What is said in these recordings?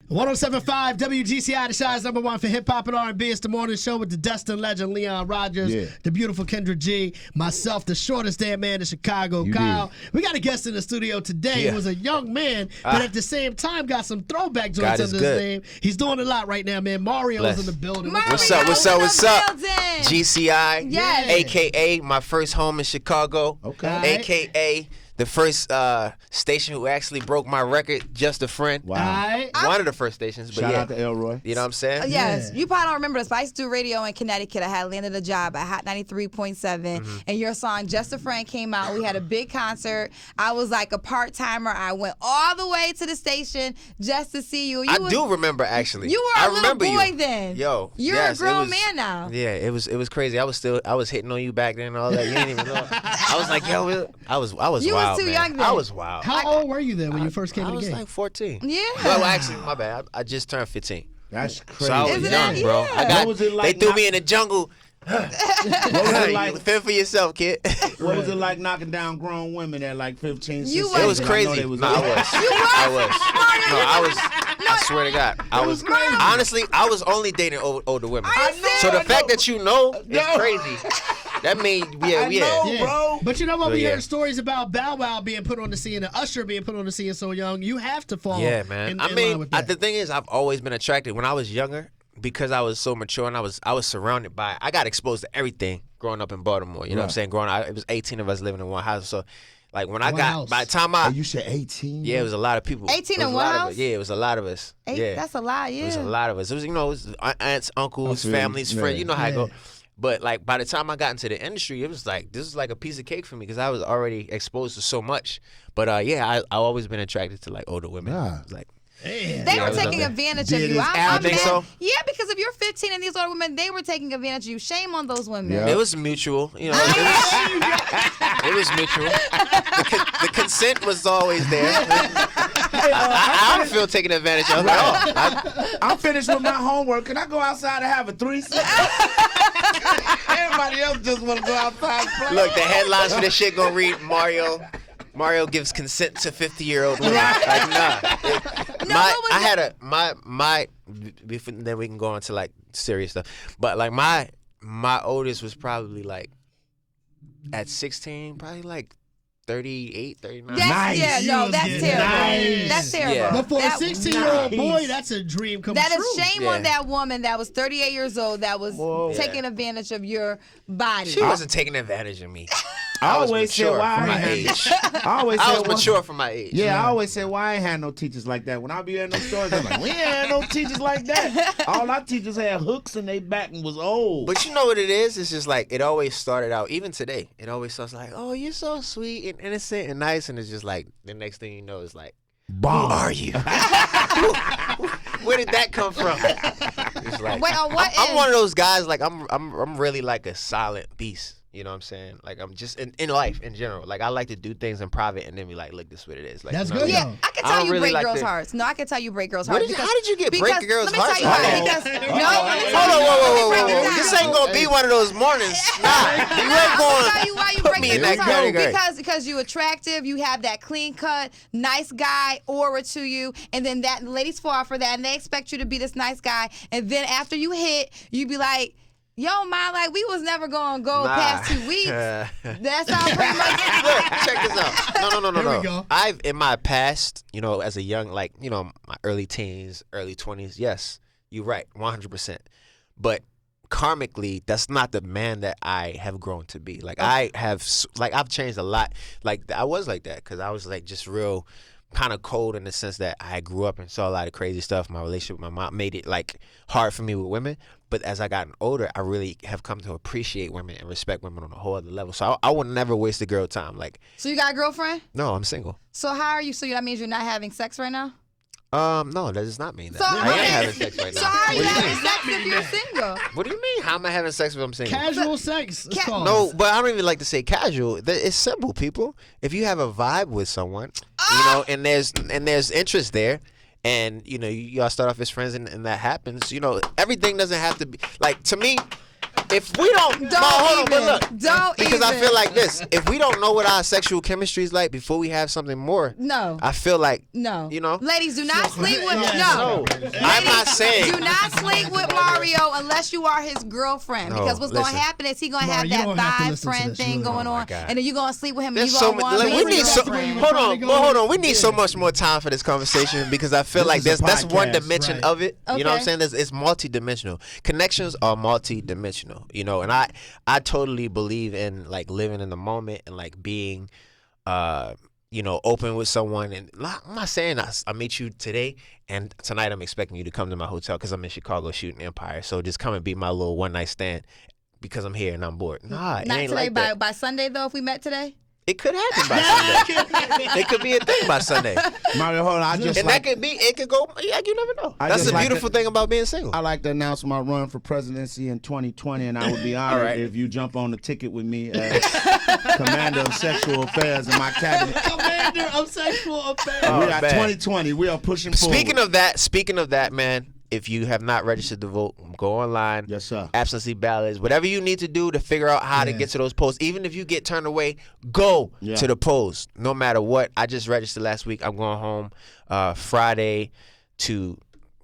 107.5 WGCI, the Shine's #1 for hip-hop and R&B. It's the morning show with the Destin legend, Leon Rodgers, the beautiful Kendra G, myself, the shortest damn man in Chicago, Kyle. We got a guest in the studio today who was a young man, but at the same time got some throwback joints under his name. He's doing a lot right now, man. Mario's in the building. What's up? GCI, a.k.a. my first home in Chicago, a.k.a. the first station who actually broke my record, Just a Friend. Wow. One of the first stations. But Shout out to Elroy. You know what I'm saying? Yes. You probably don't remember this, but I used to do radio in Connecticut. I had landed a job at Hot 93.7, and your song, Just a Friend, came out. We had a big concert. I was like a part-timer. I went all the way to the station just to see you. I do remember, actually. You were a little boy then. Yo. You're a grown man now. Yeah, it was crazy. I was hitting on you back then and all that. You didn't even know. I was like, yo, I was wild. You was too young then. I was wild. How old were you then when you first came to the game? I was like 14. Yeah. Well, actually, my bad. I just turned 15. That's crazy. So I was young, bro. Yeah. What was it like they threw me in the jungle. What was it like? Fend for yourself, kid. What was it like knocking down grown women at like 15, 16? It was crazy. I was. I swear to God. I was crazy. Honestly, I was only dating older women. So the fact that you know is crazy. That means, bro. But you know what? We heard stories about Bow Wow being put on the scene and Usher being put on the scene so young. You have to fall. Yeah, man. In line with that. The thing is, I've always been attracted. When I was younger, because I was so mature and I was surrounded by, I got exposed to everything growing up in Baltimore. You know what I'm saying? Growing up, it was 18 of us living in one house. So, like, when I got, by the time you said 18? Yeah, it was a lot of people. 18 in one house? Yeah, it was a lot of us. Yeah. That's a lot, yeah. It was a lot of us. It was, it was aunts, uncles, families, friends. You know how it go. But, like, by the time I got into the industry, it was like, this was like a piece of cake for me because I was already exposed to so much. But, I've always been attracted to, like, older women. Yeah. Like, they were taking advantage of you. I think so. Yeah, because if you're 15 and these older women, they were taking advantage of you. Shame on those women. Yeah. It was mutual. You know, it was mutual. The consent was always there. I don't feel taken advantage of at all. I'm finished with my homework. Can I go outside and have a threesome? Everybody else just want to go outside and play. Look, the headlines for this shit gonna read Mario gives consent to 50-year-old women. Like, nah. Then we can go on to like serious stuff. But like my oldest was probably like at 16, probably like 38, 39. That's terrible. Nice. That's terrible. Yeah. But for a 16-year-old boy, that's a dream come true. That is shame on that woman that was 38 years old that was taking advantage of your body. She wasn't taking advantage of me. I always said why I was mature for my age. Yeah, I always said why I ain't had no teachers like that. When I be in those stores, I'm like, we ain't had no teachers like that. All our teachers had hooks in their back and was old. But you know what it is? It's just like it always started out. Even today, it always starts like, oh, you're so sweet and innocent and nice, and it's just like the next thing you know is like, bomb. Who are you? Where did that come from? It's like, I'm one of those guys. Like I'm really like a silent beast. You know what I'm saying? Like, I'm just in life in general. Like, I like to do things in private and then be like, look, this is what it is. Like, that's you know good. Yeah, I can tell you break girls' hearts. No, I can tell you break girls' hearts. How did you get break girls' hearts? Hold on, whoa. This ain't going to be one of those mornings. Nah, you ain't going to why you put break me in that girls' category. Because you're attractive, you have that clean cut, nice guy aura to you, and then that ladies fall for that, and they expect you to be this nice guy, and then after you hit, you be like, yo, man, like, we was never going to go past 2 weeks. That's how pretty much. Look, check this out. No. Here we go. I've, in my past, you know, as a young, like, you know, my early teens, early 20s, yes, you're right, 100%. But karmically, that's not the man that I have grown to be. Like, I've changed a lot. Like, I was like that because I was, like, just real kind of cold in the sense that I grew up and saw a lot of crazy stuff. My relationship with my mom made it like hard for me with women. But as I gotten older, I really have come to appreciate women and respect women on a whole other level. So I would never waste a girl time. Like, so you got a girlfriend? No, I'm single. So how are you? So that means you're not having sex right now? No, that does not mean that. So, I am having sex right now. So how are you having sex if you're single? What do you mean? How am I having sex if I'm single? Casual sex. It's called. No, but I don't even like to say casual. It's simple, people. If you have a vibe with someone, you know, and there's interest there, and you know y'all start off as friends, and that happens. You know, everything doesn't have to be like, to me. if we don't, Don't hold on, but even. look, Don't because I even. feel like this. If we don't know what our sexual chemistry is like before we have something more, No. I feel like, No. you know, Ladies, do not sleep with no. I'm not saying. Do not sleep with Mario unless you are his girlfriend. No, because what's going to listen. happen is he going to Mario, have you that don't have to vibe listen to friend this. thing You going don't. on. God. And then you're going to sleep with him There's and so you're going much. to Like, want we to need so. girlfriend. Hold on. We need so much more time for this conversation because I feel This like is a that's one podcast, dimension right. of it. You know what I'm Okay. saying? It's multi-dimensional. Connections are multi-dimensional. You know, and I totally believe in like living in the moment and like being, you know, open with someone. And I'm not saying I meet you today and tonight I'm expecting you to come to my hotel because I'm in Chicago shooting Empire. So just come and be my little one night stand because I'm here and I'm bored. Nah, it Not ain't today, like that. by Sunday, though, if we met today? It could happen by Sunday. It could be a thing by Sunday. Mario, hold on. I just And like, it could go, yeah, you never know. I That's just the like beautiful thing about being single. I like to announce my run for presidency in 2020, and I would be honored right. if you jump on the ticket with me as Commander of Sexual Affairs in my cabinet. Commander of Sexual Affairs. Oh, We got man. 2020. We are pushing forward. Speaking of that, man, if you have not registered to vote, go online. Yes, sir. Absentee ballots, whatever you need to do to figure out how to get to those polls. Even if you get turned away, go to the polls. No matter what. I just registered last week. I'm going home Friday to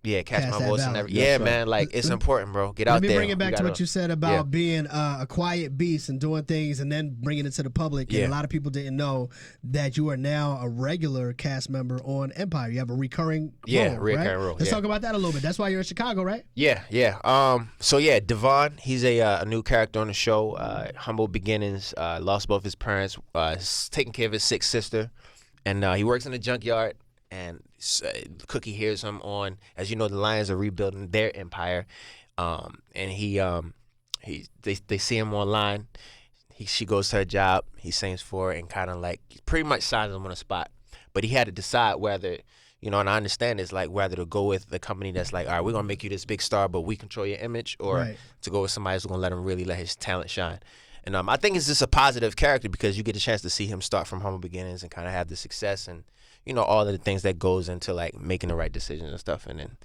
cast Cast my that votes ballot. and everything. Yeah, man, like it's important, bro. Get out Let me there. bring it back to what you said about Yeah. being a quiet beast and doing things and then bringing it to the public. And Yeah. a lot of people didn't know that you are now a regular cast member on Empire. You have a recurring role, recurring right? role, Let's yeah. talk about that a little bit. That's why you're in Chicago, right? Yeah. So Devon, he's a new character on the show. Humble beginnings. Lost both his parents. Taking care of his sick sister, and he works in a junkyard. And Cookie hears him on. As you know, the Lions are rebuilding their empire, and they see him online. She goes to her job. He sings for her and kind of like pretty much signs him on the spot. But he had to decide whether. And I understand it's like whether to go with the company that's like, all right, we're going to make you this big star, but we control your image, or to go with somebody who's going to let him really let his talent shine. And I think it's just a positive character because you get a chance to see him start from humble beginnings and kind of have the success and, all of the things that goes into like making the right decisions and stuff. And then,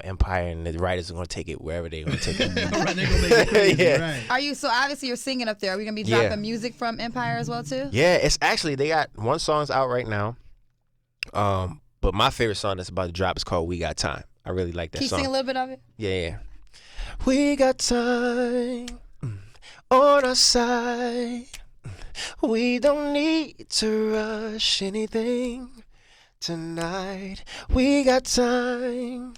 Empire and the writers are going to take it wherever they're going to take it. Right, they're gonna make it crazy, Yeah. right. Are you, so obviously you're singing up there. Are we going to be dropping music from Empire as well, too? Yeah, it's actually, they got one song's out right now. But my favorite song that's about to drop is called We Got Time. I really like that Can you song. sing a little bit of it? Yeah. We got time on our side. We don't need to rush anything tonight. We got time.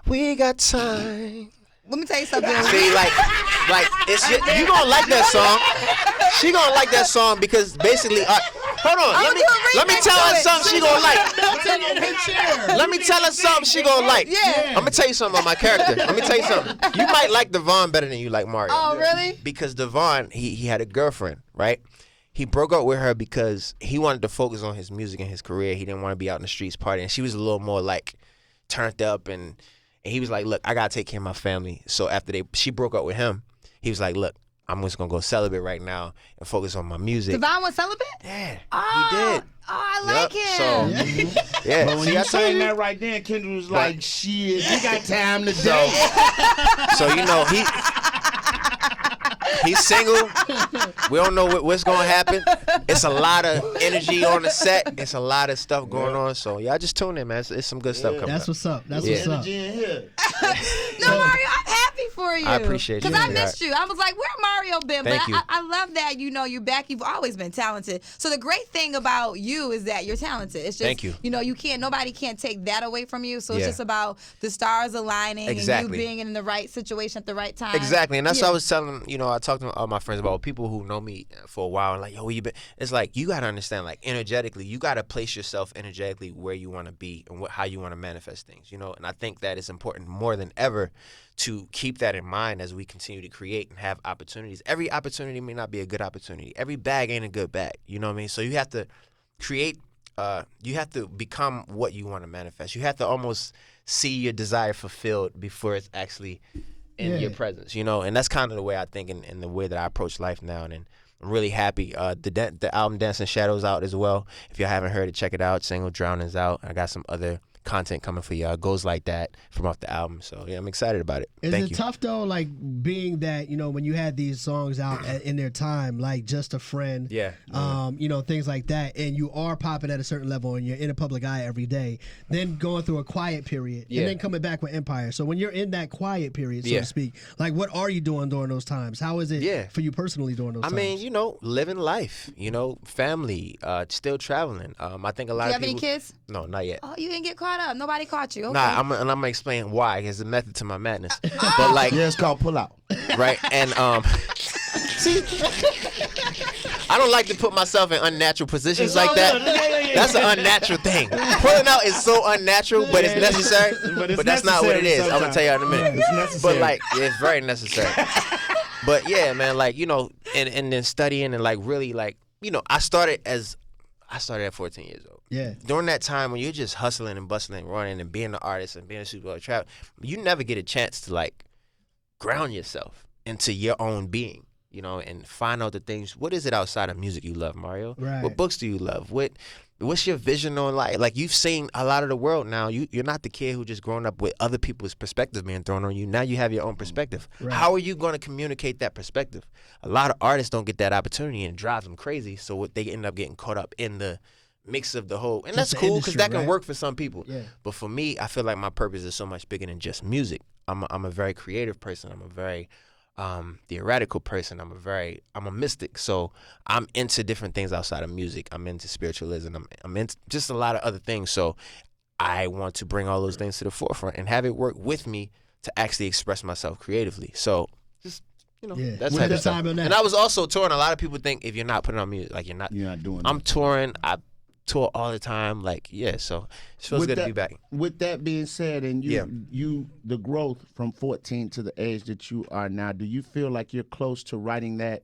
We got time. Let me tell you something. See, like it's you gonna like that song. She gonna like that song because basically, hold on. Let me tell her something she gonna like. Let me tell her something she gonna like. Yeah. I'm gonna tell you something about my character. Let me tell you something. You might like Devon better than you like Mario. Oh, really? Because Devon, he had a girlfriend, right? He broke up with her because he wanted to focus on his music and his career. He didn't want to be out in the streets partying. She was a little more like turned up and he was like, look, I gotta take care of my family. So after she broke up with him, he was like, look, I'm just gonna go celibate right now and focus on my music. Devon was celibate? Yeah, Oh, he did. Oh, I like him. So, yeah. But when See, you I told saying you. that right then, Kendra was like, shit, you got time today. So he's single. We don't know what's gonna happen. It's a lot of energy on the set. It's a lot of stuff going on. So y'all just tune in, man. It's some good stuff coming That's up. what's up. That's Yeah. what's up. Energy in here. No, Mario, I'm happy for you. I appreciate you. Because I missed you. I was like, where Mario been? Thank But you. I love that, you're back. You've always been talented. So the great thing about you is that you're talented. It's just, Thank you. Nobody can't take that away from you. So it's Yeah. just about the stars aligning and Exactly. you being in the right situation at the right time. Exactly, and that's Yeah. what I was telling. I talked to all my friends about people who know me for a while. And like, yo, where you been? It's like you gotta understand, like energetically, you gotta place yourself energetically where you want to be and how you want to manifest things. And I think that it's important more than ever to keep that in mind as we continue to create and have opportunities. Every opportunity may not be a good opportunity. Every bag ain't a good bag. You know what I mean? So you have to create. You have to become what you want to manifest. You have to almost see your desire fulfilled before it's actually in your presence, and that's kind of the way I think and the way that I approach life now. And I'm really happy. The album Dancing Shadows out as well. If y'all haven't heard it, check it out. Single Drowning's out. I got some other content coming for y'all. Goes like that from off the album. So yeah, I'm excited about it. Is Thank it you. tough though, like being that, you know, when you had these songs out in their time, like Just a Friend, Yeah. you know, things like that, and you are popping at a certain level and you're in a public eye every day, then going through a quiet period Yeah. and then coming back with Empire. So when you're in that quiet period, so to speak, like what are you doing during those times? How is it for you personally during those times? I mean, you know, living life, you know, family, still traveling. I think a lot Do you of have people. any kids? No, not yet. Oh, you didn't get caught up. Nobody caught you. Okay. Nah, I'm gonna explain why. There's a method to my madness. But like, Yeah, it's called pull out. right? And see, I don't like to put myself in unnatural positions like that. That's an unnatural thing. Pulling out is so unnatural, but it's necessary. But that's not what it is. I'm gonna tell you in a minute. It's necessary. But like, it's very necessary. But yeah, man, like, you know, and then studying and like really like, you know, I started at 14 years old. Yeah. During that time when you're just hustling and bustling, running and being an artist and being a superstar travel, you never get a chance to like ground yourself into your own being, you know, and find out the things. What is it outside of music you love, Mario? Right. What books do you love? What's your vision on life? Like, you've seen a lot of the world now. You're not the kid who just grown up with other people's perspective being thrown on you. Now you have your own perspective. Right. How are you going to communicate that perspective? A lot of artists don't get that opportunity, and it drives them crazy. So what they end up getting caught up in the mix of the whole, and that's the cool because industry, that can right? work for some people. Yeah. But for me, I feel like my purpose is so much bigger than just music. I'm a very creative person. I'm a very theoretical person. I'm a mystic. So I'm into different things outside of music. I'm into spiritualism. I'm into just a lot of other things. So I want to bring all those things to the forefront and have it work with me to actually express myself creatively. So just, you know, Yeah. that's With type the of stuff. time on that. And I was also touring. A lot of people think if you're not putting on music, like you're not doing I'm that. touring. I tour all the time. Like, yeah, so it feels good to be back. With that being said, and you the growth from 14 to the age that you are now, do you feel like you're close to writing that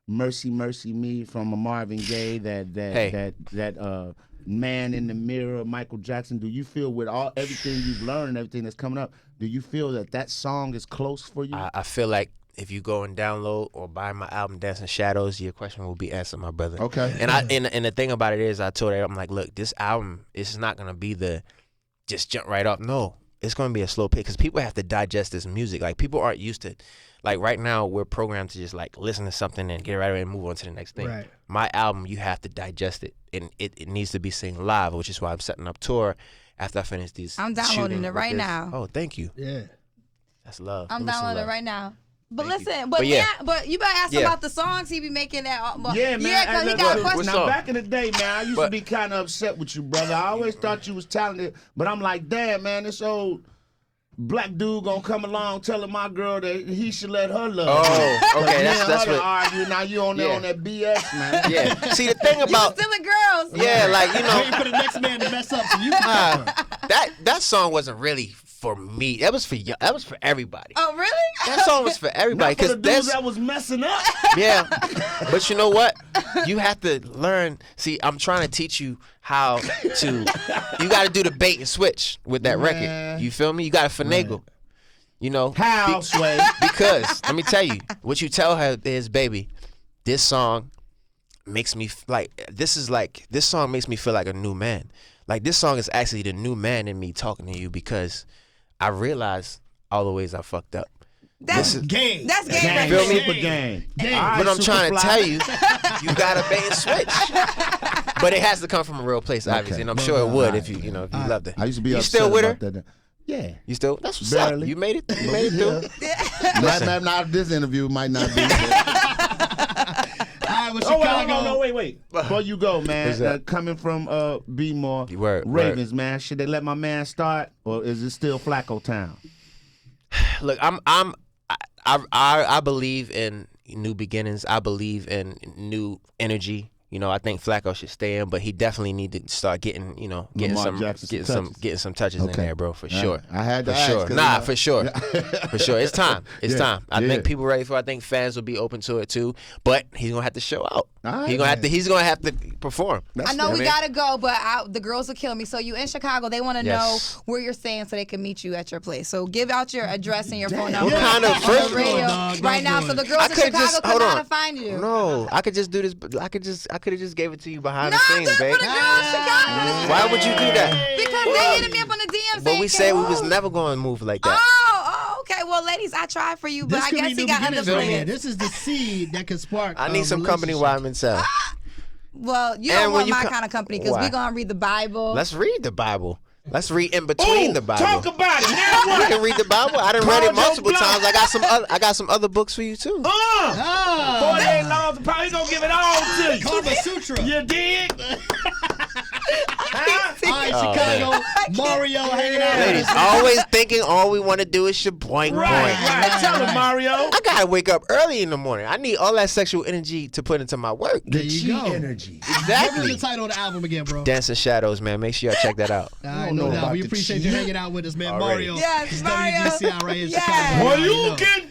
"Mercy, Mercy Me" from a Marvin Gaye, that Man in the Mirror, Michael Jackson? Do you feel with everything you've learned and everything that's coming up, do you feel that song is close for you? I feel like if you go and download or buy my album Dancing Shadows, your question will be answered, my brother. Okay. And the thing about it is, I told her, I'm like, look, this album is not gonna be the just jump right off. No, it's gonna be a slow pace because people have to digest this music. Like, people aren't used to, like, right now we're programmed to just like listen to something and get right away and move on to the next thing. Right. My album, you have to digest it, and it needs to be seen live, which is why I'm setting up tour after I finish these. I'm downloading shooting it with right this. now. Oh, thank you. Yeah. That's love. I'm Give me some downloading it love. right now. But Thank you. listen, but But yeah. but you better ask him Yeah. about the songs he be making that. Yeah, man. Yeah, because he Hey, got a look, question. now, song? back in the day, man, I used to But- be kind of upset with you, brother. I always thought you was talented, but I'm like, damn, man, this old black dude gonna come along telling my girl that he should let her love. Oh, okay, that's what. what. Argue. Now you on there Yeah. on that BS, man. Yeah. See, the thing You about stealing girls. yeah, like, you know, Waiting for the next man to mess up so you can cover. that song wasn't really for me. That was for you. That was for everybody. Oh, really? That song was for everybody Not for the because dudes that was messing up. yeah. But you know what? You have to learn. See, I'm trying to teach you how to. You got to do the bait and switch with that Man. record. You feel me? You got to finagle. You know How, Sway? Because let me tell you, what you tell her is, baby, this song makes me this song makes me feel like a new man. Like, this song is actually the new man in me talking to you because I realized all the ways I fucked up. That's Game. That's game Gang, right Feel me? there. super gang. Gang. All right, But I'm trying to Superfly. tell you, you gotta bait and switch. But it has to come from a real place, obviously, and I'm sure it would if you loved it. I used to be You upset still with her? about that. Yeah. You still? That's what's Barely. up. You made it. You made it through. Might not this interview might not be. All right, with Oh, Chicago. no, wait. Before you go, man, What's that? coming from Be More Word. Ravens, man, should they let my man start, or is it still Flacco town? Look, I believe in new beginnings. I believe in new energy. You know, I think Flacco should stay in, but he definitely need to start getting Lamar Jackson some touches in there, bro, for sure. I had to For ask, sure. 'cause, Nah, you know- for sure. For sure. It's time. It's Yeah, time. I yeah. think people ready for it. I think fans will be open to it too. But he's gonna have to show out. Right, he's gonna have to perform. I know we gotta go, but the girls will kill me. So you in Chicago, they want to know where you're staying so they can meet you at your place. So give out your address and your phone number. What kind of first right now, so the girls in Chicago can know how to find you. No, I could just do this. I could have just gave it to you behind the scenes, babe. For the girls in Chicago. Why would you do that? Because they hit me up on the DM. But we said we was never going to move like that. Oh, okay. Well, ladies, I tried for you, but I guess he got other plans. This is the seed that could spark. I need some company while I'm in cell. Well, you don't want my kind of company because we're going to read the Bible. Let's read the Bible. Let's read in between the Bible. Talk about it. Now what? You can read the Bible. I done read it multiple times. I got some other books for you too. 48 laws of power. He's going to give it all to you. Kama Sutra. You dig? All right, Chicago, Mario hanging out. Ladies, always thinking all we want to do is shaboing. Right. Tell him, Mario. I gotta wake up early in the morning. I need all that sexual energy to put into my work. There you go. Energy. Give me the title of the album again, bro. Dancing Shadows, man. Make sure y'all check that out. All right, no doubt. We appreciate you hanging out with us, man. Already. Mario. Yes, It's Mario. WGCI right here in Yes. Chicago. Well, you can.